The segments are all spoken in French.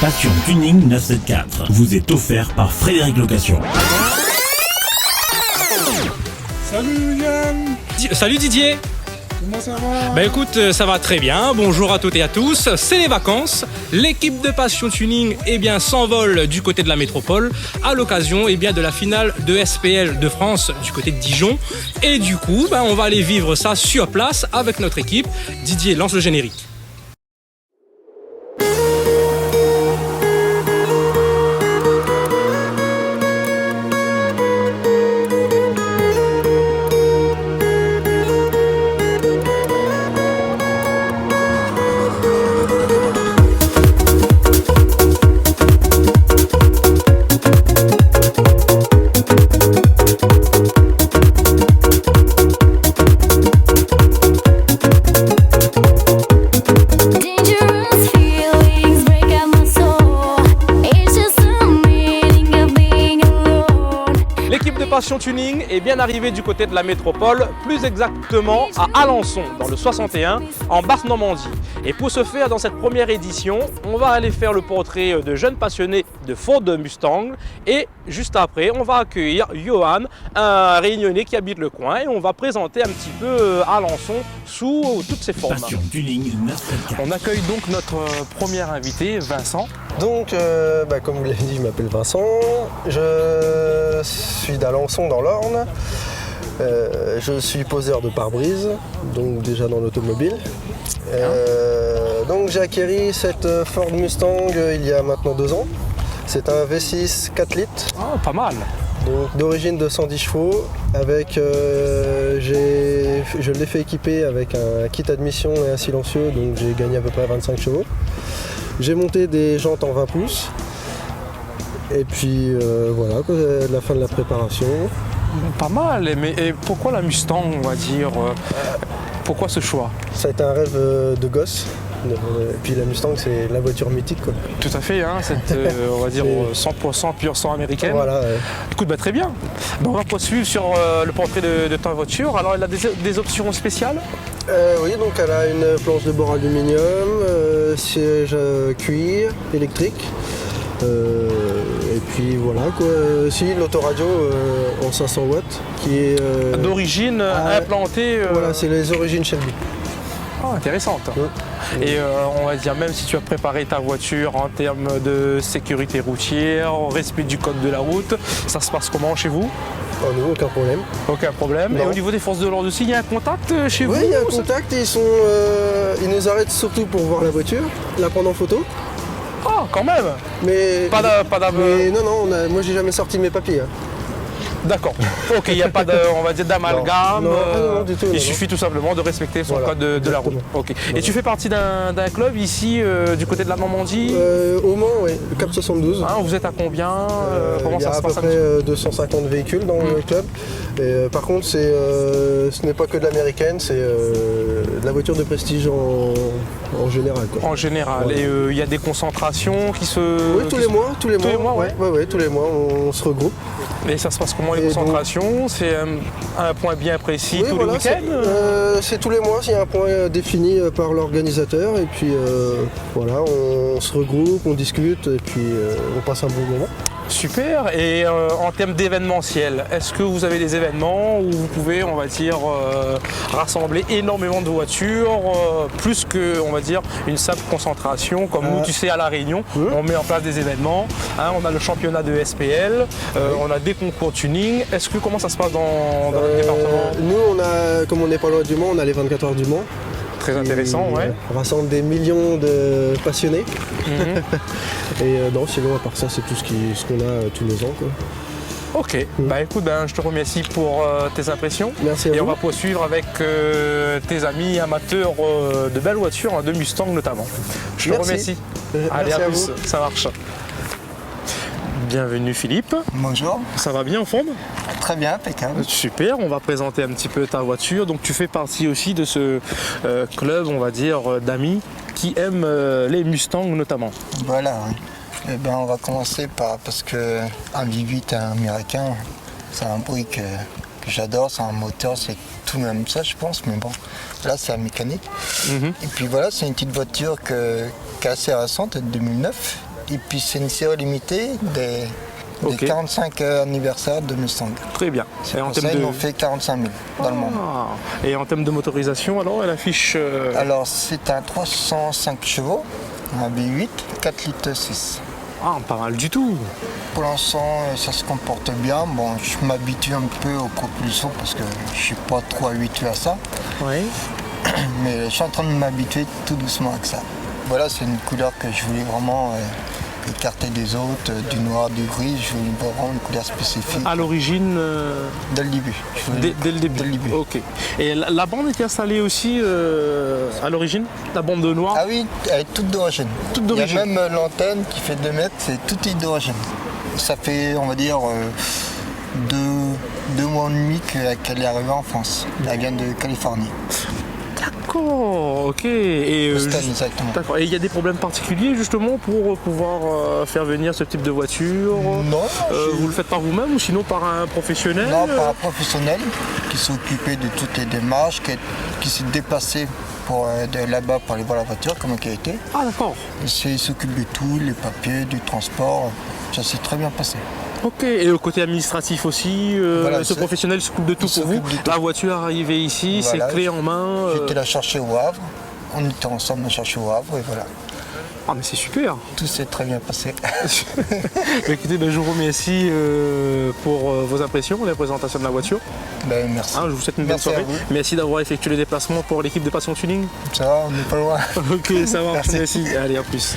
Passion Tuning 974 vous est offert par Frédéric Location. Salut Yann. Salut Didier. Comment ça va? Ben écoute, ça va très bien. Bonjour à toutes et à tous. C'est les vacances. L'équipe de Passion Tuning s'envole du côté de la métropole à l'occasion de la finale de SPL de France du côté de Dijon. Et du coup, on va aller vivre ça sur place avec notre équipe. Didier, lance le générique. Passion Tuning est bien arrivé du côté de la métropole, plus exactement à Alençon, dans le 61, en Basse-Normandie. Et pour ce faire, dans cette première édition, on va aller faire le portrait de jeunes passionnés de Ford Mustang. Et juste après, on va accueillir Johan, un Réunionnais qui habite le coin, et on va présenter un petit peu Alençon sous toutes ses formes. Passion Tuning 974. On accueille donc notre premier invité, Vincent. Donc, comme vous l'avez dit, je m'appelle Vincent, je suis d'Alençon dans l'Orne, je suis poseur de pare-brise, donc déjà dans l'automobile. Donc j'ai acquis cette Ford Mustang il y a maintenant 2 ans. C'est un V6 4 litres. Ah, pas mal. Donc d'origine de 110 chevaux, avec je l'ai fait équiper avec un kit admission et un silencieux, donc j'ai gagné à peu près 25 chevaux. J'ai monté des jantes en 20 pouces. Et puis voilà, la fin de la préparation. Pas mal, mais et pourquoi la Mustang, on va dire pourquoi ce choix? Ça a été un rêve de gosse. Et puis la Mustang, c'est la voiture mythique, quoi. Tout à fait, cette on va dire 100% pure sang américaine. Voilà. Écoute, très bien. On va poursuivre sur le portrait de ta voiture. Alors, elle a des options spéciales? Oui, donc elle a une planche de bord aluminium, siège cuir électrique. Et puis voilà quoi. Si l'autoradio en 500 watts qui est d'origine implantée. Voilà, c'est les origines Shelby. Ah, intéressante. Et on va dire, même si tu as préparé ta voiture en termes de sécurité routière, respect du code de la route, ça se passe comment chez vous? Oh, nous, aucun problème. Aucun problème. Non. Et au niveau des forces de l'ordre aussi, il y a un contact chez vous? Oui, il y a un contact. Ils nous arrêtent surtout pour voir la voiture, la prendre en photo. Ah, quand même. Mais mais non, moi j'ai jamais sorti mes papiers. D'accord. Ok, il n'y a pas d'amalgame. Non, du tout. Il suffit tout simplement de respecter son code de la route. Okay. Et tu fais partie d'un club ici du côté de la Normandie? Au Mans, oui, Cap 72. Vous êtes à combien? Comment ça se passe? Il y a à peu près 250 véhicules dans le club. Et, par contre, ce n'est pas que de l'américaine, c'est de la voiture de prestige en général, quoi. En général. Voilà. Et il y a des concentrations qui se... Oui, tous les mois. Tous les mois, ouais, tous les mois, on se regroupe. Et ça se passe comment les concentrations? C'est un point bien précis tous les week-ends? C'est tous les mois, il y a un point défini par l'organisateur. Et puis voilà, on se regroupe, on discute et puis on passe un bon moment. Super. Et en termes d'événementiel, est-ce que vous avez des événements où vous pouvez, on va dire, rassembler énormément de voitures, plus que, on va dire, une simple concentration, comme nous, tu sais, à La Réunion, on met en place des événements. On a le championnat de SPL, on a des concours tuning. Comment ça se passe dans le département? Nous, comme on n'est pas loin du Mans, on a les 24 heures du Mans. Très intéressant, ouais. On rassemble des millions de passionnés. Et non, sinon, à part ça, c'est tout ce qu'on a tous les ans, quoi. Ok, écoute, je te remercie pour tes impressions. Merci à vous. Et on va poursuivre avec tes amis amateurs de belles voitures, de Mustang notamment. Je te remercie. Allez, à plus, ça marche. Bienvenue Philippe. Bonjour. Ça va bien en forme? Très bien, impeccable. Super, on va présenter un petit peu ta voiture. Donc tu fais partie aussi de ce club, on va dire, d'amis qui aiment les Mustangs notamment. Voilà, oui. Eh ben, on va commencer parce que un V8 américain, c'est un bruit que j'adore, c'est un moteur, c'est tout de même ça je pense, mais bon, là c'est la mécanique. Et puis voilà, c'est une petite voiture qui est assez récente, de 2009. Et puis c'est une série limitée des Ok. 45 anniversaires de Mustang. Très bien. Et en Pour ça, termes ils de... ont fait 45 000 dans le monde. Ah. Et en termes de motorisation, alors, elle affiche... Alors c'est un 305 chevaux, un V8, 4 litres 6. Ah, pas mal du tout. Pour l'instant, ça se comporte bien. Bon, je m'habitue un peu aux propulsions parce que je suis pas trop habitué à ça. Oui. Mais je suis en train de m'habituer tout doucement avec ça. Voilà, c'est une couleur que je voulais vraiment écarter des autres, du noir, du gris. Je voulais vraiment une couleur spécifique À l'origine, dès le début. dès le début. Dès le début. Ok. Et la bande était installée aussi à l'origine, la bande de noir. Ah oui, elle est toute d'origine. Toute Il y d'origine. a même l'antenne qui fait 2 mètres, c'est tout est d'origine. Ça fait, on va dire, 2 mois et demi qu'elle est arrivée en France. Elle vient de Californie. D'accord, ok. Et, Boston, juste- exactement. d'accord. Et il y a des problèmes particuliers justement pour pouvoir faire venir ce type de voiture Non, Vous le faites par vous-même ou sinon par un professionnel non, par un professionnel qui s'est occupé de toutes les démarches, qui s'est déplacé de là-bas pour aller voir la voiture, comment elle était. Ah d'accord. Il s'occupe de tout, les papiers, du transport. Ça s'est très bien passé. Ok. Et le côté administratif aussi, Voilà, ce professionnel s'occupe de tout il pour vous. s'occupe de tout. La voiture est arrivée ici, Voilà. c'est clé en main. J'étais la chercher au Havre. On était ensemble la chercher au Havre et voilà. Ah mais c'est super. Tout s'est très bien passé. Écoutez, je vous remercie pour vos impressions, la présentation de la voiture. Ben, merci. Je vous souhaite une bonne Merci à soirée. vous. Merci d'avoir effectué le déplacement pour l'équipe de Passion Tuning. Ça va, on n'est pas loin. Ok, ça va. Merci. Allez, à plus.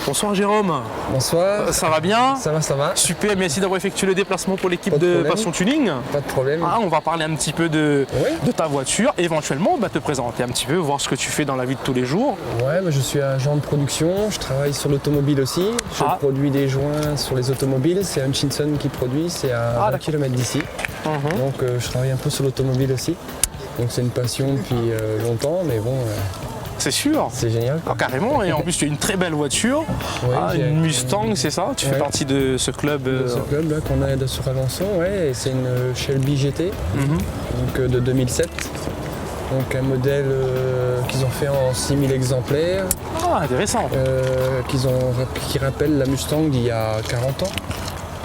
Bonsoir Jérôme. Bonsoir, Ça va bien? ça va, Super, merci d'avoir effectué le déplacement pour l'équipe Pas de de problème. Passion Tuning. pas de problème. On va parler un petit peu de Oui. ta voiture, éventuellement te présenter un petit peu, voir ce que tu fais dans la vie de tous les jours. Ouais, je suis agent de production, je travaille sur l'automobile aussi. Je Ah. produis des joints sur les automobiles, c'est Hutchinson qui produit, c'est à 20 d'accord. km d'ici. Mhm. Donc je travaille un peu sur l'automobile aussi. Donc c'est une passion depuis longtemps, mais bon, C'est sûr. c'est génial. Ah, carrément, et en plus tu as une très belle voiture, Ouais, j'ai une Mustang, c'est ça? Tu fais Ouais. partie de ce club. Ce club là qu'on a sur Alençon, ouais, et c'est une Shelby GT, Mhm. donc de 2007. Donc un modèle qu'ils ont fait en 6000 exemplaires. Ah, intéressant. Qui rappelle la Mustang d'il y a 40 ans.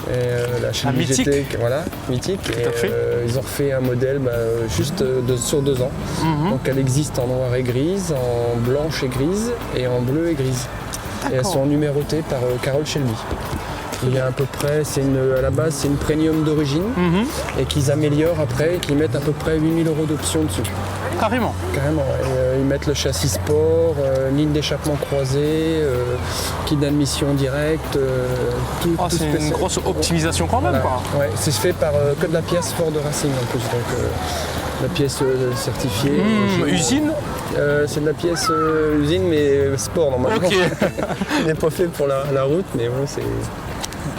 Et, la Shelby mythique. GT, voilà, mythique. Et, à fait. ils ont refait un modèle juste sur 2 ans. Mhm. Donc elle existe en noir et grise, en blanche et grise et en bleu et grise. Et elles sont numérotées par Carroll Shelby. Il y a à peu près, à la base c'est une premium d'origine Mhm. et qu'ils améliorent après et qu'ils mettent à peu près 8000 € d'options dessus. Carrément. Carrément, ouais. Ils mettent le châssis sport, ligne d'échappement croisée, kit d'admission directe, tout. Ah, tout c'est une spécial. grosse optimisation quand même, Voilà. quoi. Ouais, c'est fait par que de la pièce Ford Racing en plus, donc la pièce certifiée. Usine? C'est de la pièce usine mais sport normalement. Ok. Elle n'est pas fait pour la route, mais bon, elles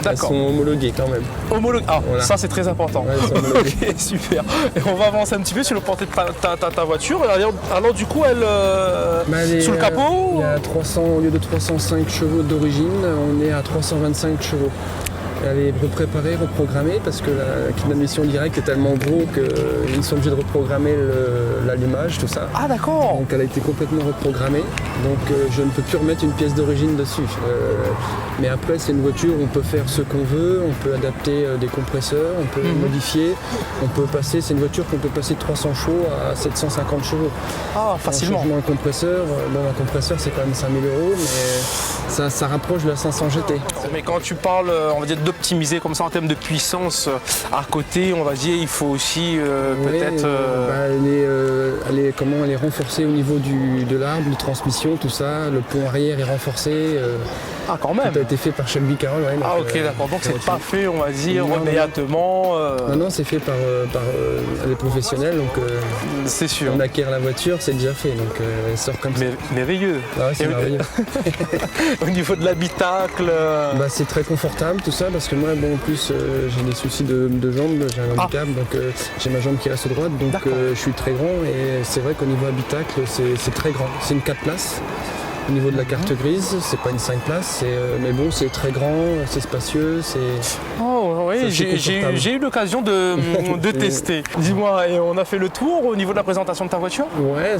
D'accord. sont homologuées quand même. Homologue. Ah, Voilà. ça c'est très important. Ouais, elles sont homologuées. Ok, super. Et on va avancer un petit peu sur le portrait de ta voiture. Alors, du coup, elle. Elle est, sous le capot il y a 300, au lieu de 305 chevaux d'origine, on est à 325 chevaux. Elle est repréparée, reprogrammée parce que la kit d'admission directe est tellement gros qu'ils sont obligés de reprogrammer l'allumage, tout ça. Ah, d'accord. Donc elle a été complètement reprogrammée, donc je ne peux plus remettre une pièce d'origine dessus. Mais après c'est une voiture où on peut faire ce qu'on veut, on peut adapter des compresseurs, on peut modifier, on peut passer, c'est une voiture qu'on peut passer de 300 chevaux à 750 chevaux. Ah, Un facilement. changement de compresseur, un compresseur c'est quand même 5000 €, mais ça rapproche de la 500 GT. Mais quand tu parles, on va dire, d'optimiser comme ça en termes de puissance, à côté, on va dire, il faut aussi peut-être. Elle est renforcée au niveau de l'arbre, de transmission, tout ça. Le pont arrière est renforcé. Ah, quand même. Tout a été fait par Shelby Carroll. Ouais, Ah, donc, ok, d'accord. Donc, c'est pas fait, on va dire, Non, non. immédiatement. Non, c'est fait par les professionnels. Donc, C'est sûr. on acquiert la voiture, c'est déjà fait. Donc, elle sort comme ça. Merveilleux. Ah ouais, c'est Et- merveilleux. Au niveau de l'habitacle. C'est très confortable tout ça parce que moi en plus j'ai des soucis de jambes, j'ai un handicap donc j'ai ma jambe qui reste droite donc D'accord. je suis très grand et c'est vrai qu'au niveau habitacle c'est très grand. C'est une 4 places Au niveau de la carte grise, c'est pas une 5 places, mais bon, c'est très grand, c'est spacieux, c'est... Oh oui, j'ai eu l'occasion de tester. Dis-moi, et on a fait le tour au niveau de la présentation de ta voiture? Ouais,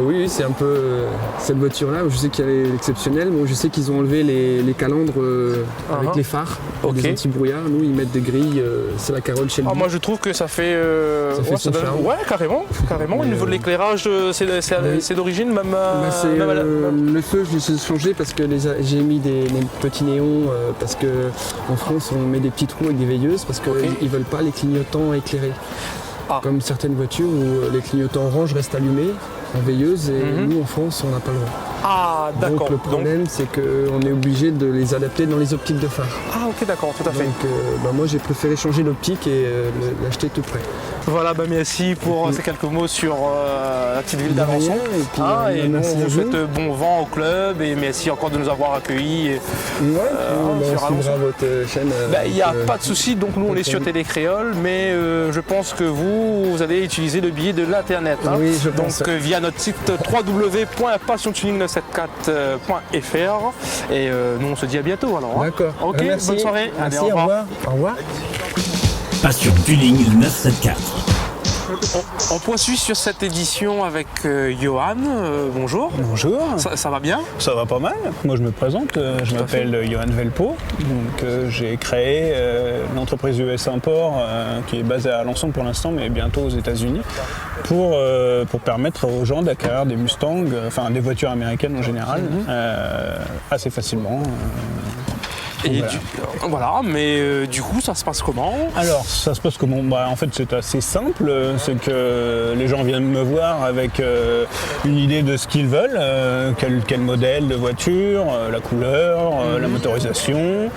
oui, c'est un peu cette voiture-là. Je sais qu'elle est exceptionnelle. Bon, je sais qu'ils ont enlevé les calandres avec les phares, des anti-brouillard. Nous, ils mettent des grilles. C'est la Carole Shelby. Moi, je trouve que ça fait. Son charme. Ouais, carrément. Au niveau de l'éclairage, c'est d'origine même. Le feu, je l'ai changé parce que j'ai mis des petits néons parce que en France, on met des petits trous avec des veilleuses parce qu'ils veulent pas les clignotants éclairés. Comme certaines voitures où les clignotants orange restent allumés en veilleuse et nous en France on n'a pas le droit. Ah d'accord. Donc le problème c'est qu'on est obligé de les adapter dans les optiques de phare. Ah ok d'accord, tout à fait. Donc moi j'ai préféré changer l'optique et l'acheter tout prêt. Voilà, merci pour ces quelques mots sur la petite ville d'Alençon. Et nous on vous souhaite bon vent au club et merci encore de nous avoir accueillis. Sur Alençon. Votre chaîne. Il n'y a pas de souci, donc nous on est sur Télécréole, mais je pense que vous allez utiliser le billet de l'internet. Oui, je pense. Donc via notre site www.passiontuning974.fr et nous on se dit à bientôt alors. D'accord. Ok, merci. Bonne soirée. Merci, au revoir. Au revoir. Passion Tuning 974. On poursuit sur cette édition avec Johan. Bonjour. Bonjour. Ça va bien? Ça va pas mal. Moi je me présente, je m'appelle Johan Velpo. J'ai créé l'entreprise US Import qui est basée à Alençon pour l'instant mais bientôt aux États-Unis pour permettre aux gens d'acquérir des Mustangs, enfin des voitures américaines en général, assez facilement. Et mais du coup ça se passe comment? Alors ça se passe comment? En fait c'est assez simple, c'est que les gens viennent me voir avec une idée de ce qu'ils veulent, quel modèle de voiture, la couleur, la motorisation.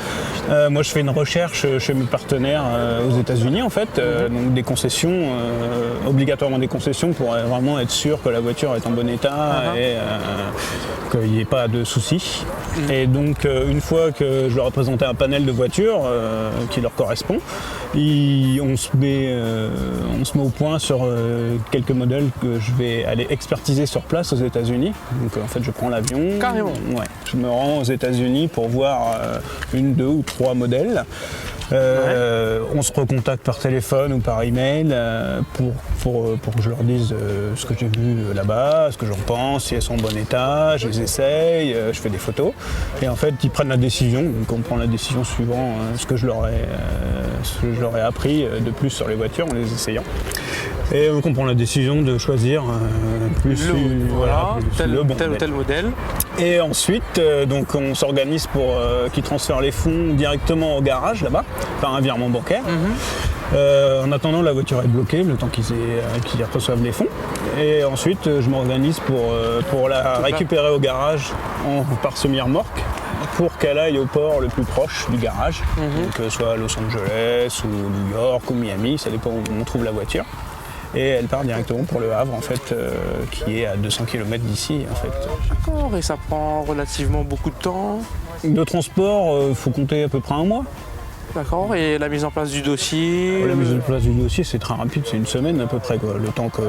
Moi je fais une recherche chez mes partenaires aux États-Unis en fait, donc des concessions, obligatoirement des concessions pour vraiment être sûr que la voiture est en bon état et qu'il n'y ait pas de soucis. Et donc une fois que je leur ai présenté un panel de voitures qui leur correspond, on se met au point sur quelques modèles que je vais aller expertiser sur place aux États-Unis. Donc en fait je prends l'avion. Carrément. Ouais, je me rends aux États-Unis pour voir une, deux ou trois modèles. On se recontacte par téléphone ou par email pour que je leur dise ce que j'ai vu là-bas, ce que j'en pense, si elles sont en bon état, je les essaye, je fais des photos. Et en fait, ils prennent la décision. Donc on prend la décision suivant ce que je leur ai appris de plus sur les voitures en les essayant. Et donc on prend la décision de choisir tel ou tel modèle. Et ensuite, donc on s'organise pour qu'ils transfèrent les fonds directement au garage là-bas, par un virement bancaire. En attendant, la voiture est bloquée, le temps qu'ils reçoivent les fonds. Et ensuite, je m'organise pour la récupérer au garage par semi-remorque pour qu'elle aille au port le plus proche du garage, que ce soit Los Angeles ou New York ou Miami, ça dépend où on trouve la voiture. Et elle part directement pour le Havre en fait, qui est à 200 km d'ici en fait. D'accord, et ça prend relativement beaucoup de temps? De transport, il faut compter à peu près un mois. D'accord, et la mise en place du dossier? La mise en place du dossier, c'est très rapide, c'est une semaine à peu près, quoi. Le temps que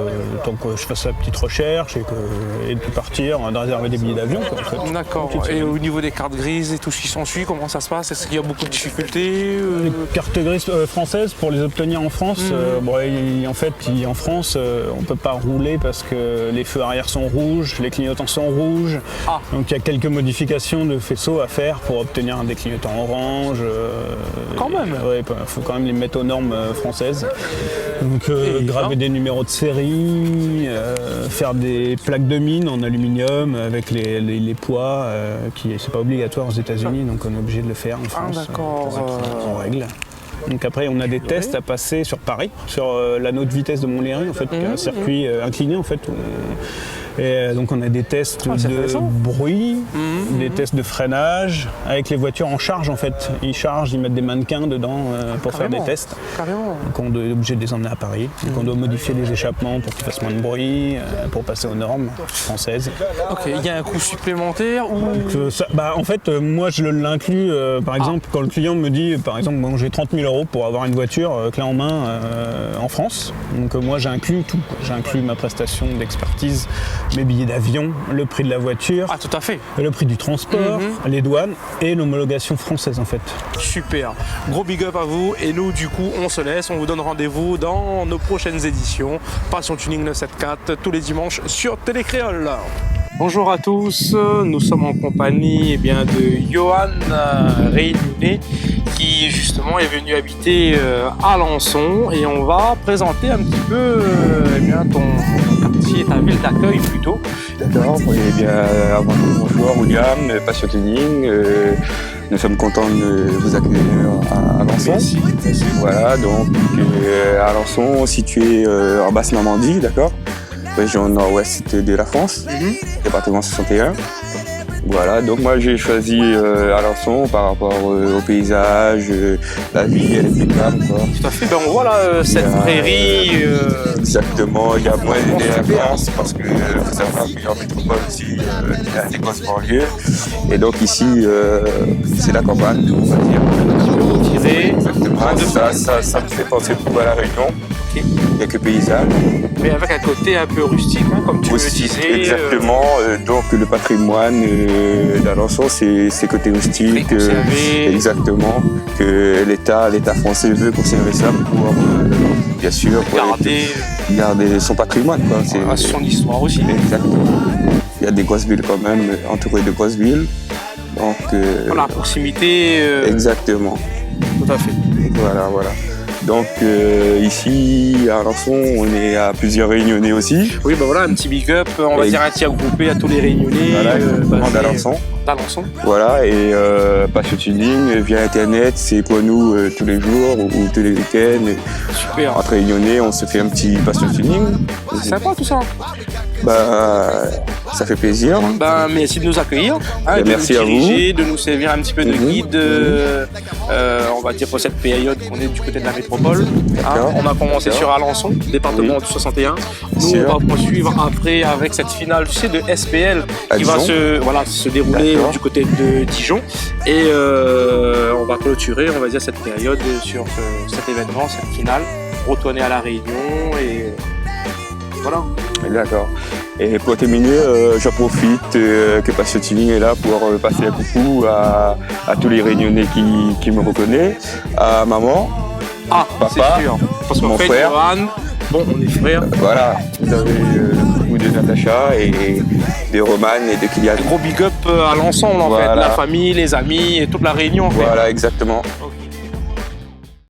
je fasse la petite recherche et de partir, de réserver des billets d'avion. En fait. D'accord, et au niveau des cartes grises et tout ce qui s'ensuit, comment ça se passe? Est-ce qu'il y a beaucoup de difficultés? Les cartes grises françaises, pour les obtenir en France, en France, on ne peut pas rouler parce que les feux arrière sont rouges, les clignotants sont rouges. Donc il y a quelques modifications de faisceaux à faire pour obtenir des clignotants orange. Quand même. Il faut quand même les mettre aux normes françaises. Donc graver des numéros de série, faire des plaques de mine en aluminium avec les poids, c'est pas obligatoire aux États-Unis, donc on est obligé de le faire en France. En règle. Donc après on a des tests à passer sur Paris, sur l'anneau de vitesse de Montlhéry en fait, qui est un circuit incliné en fait. Et donc on a des tests de bruit, des tests de freinage, avec les voitures en charge en fait. Ils chargent, ils mettent des mannequins dedans pour faire des tests. Carrément. Donc on est obligé de les emmener à Paris. Donc on doit modifier les échappements pour qu'ils fassent moins de bruit, pour passer aux normes françaises. Ok, il y a un coût supplémentaire ou... En fait, moi je l'inclus, par exemple, quand le client me dit, par exemple, bon, j'ai 30 000 € pour avoir une voiture clé en main en France. Donc moi j'inclus tout. J'inclus ma prestation d'expertise. mes billets d'avion, le prix de la voiture, Ah, tout à fait. le prix du transport, les douanes et l'homologation française en fait. Super. Gros big up à vous. Et nous, du coup, on se laisse. On vous donne rendez-vous dans nos prochaines éditions. Passion Tuning 974, tous les dimanches sur Télécréole. Bonjour à tous. Nous sommes en compagnie de Johan Réunionnais qui justement est venu habiter à Alençon. Et on va présenter un petit peu ton quartier, ta ville d'accueil plutôt. D'accord, eh bien, avant tout, bonjour William, Passion Tuning. Nous sommes contents de vous accueillir à Alençon. Merci. Voilà, donc Alençon, situé en Basse-Normandie, d'accord, région nord-ouest de la France, département 61. Voilà, donc moi j'ai choisi Alençon par rapport au paysage, la vie elle est impeccable, quoi. Tout à fait. On voit là cette prairie. Exactement, il y a moins de délinquance parce que faut savoir qu'en métropole aussi, il y a des grosses banlieues. Et donc ici, c'est la campagne, on va dire. Retiré. Exactement, ça me fait penser beaucoup à la Réunion. Il n'y a que paysage. Mais avec un côté un peu rustique, hein, comme tu Aussi, me disais. exactement. Donc le patrimoine d'Alençon, c'est côté rustique. Conservé. Exactement. Que l'État français veut conserver ça pour, bien sûr, pour garder son patrimoine, quoi. À son histoire aussi. Exactement. Il y a des grosses villes quand même, entourées de grosses villes. Donc, Voilà, à proximité. Exactement. Tout à fait. Voilà. Donc ici à Alençon, on est à plusieurs Réunionnais aussi. Oui, voilà, un petit big up, on va dire un tir groupé à tous les Réunionnais. Voilà, d'Alençon. Voilà, et Passion Tuning via Internet, c'est pour nous tous les jours ou tous les week-ends. Super. Entre Réunionnais, on se fait un petit Passion Tuning. C'est sympa tout ça. Ça fait plaisir. Merci de nous accueillir, Et de merci nous à diriger, de nous servir un petit peu de guide, on va dire pour cette période qu'on est du côté de la métropole. On a commencé sur Alençon, département du 61. Nous, on va poursuivre après avec cette finale de SPL qui va se dérouler du côté de Dijon. Et on va clôturer, on va dire, cette période sur cet événement, cette finale, retourner à la Réunion et voilà. D'accord. Et pour terminer, j'en profite que Passion Tuning est là pour passer un coucou à tous les Réunionnais qui me reconnaissent, à maman, papa, c'est sûr. Parce qu'en mon fait, frère. Johan, on est frères. Voilà, vous avez le coucou de Natacha et de Roman et de Kylian. Gros big up à l'ensemble en fait, la famille, les amis et toute la Réunion en fait. Voilà, exactement.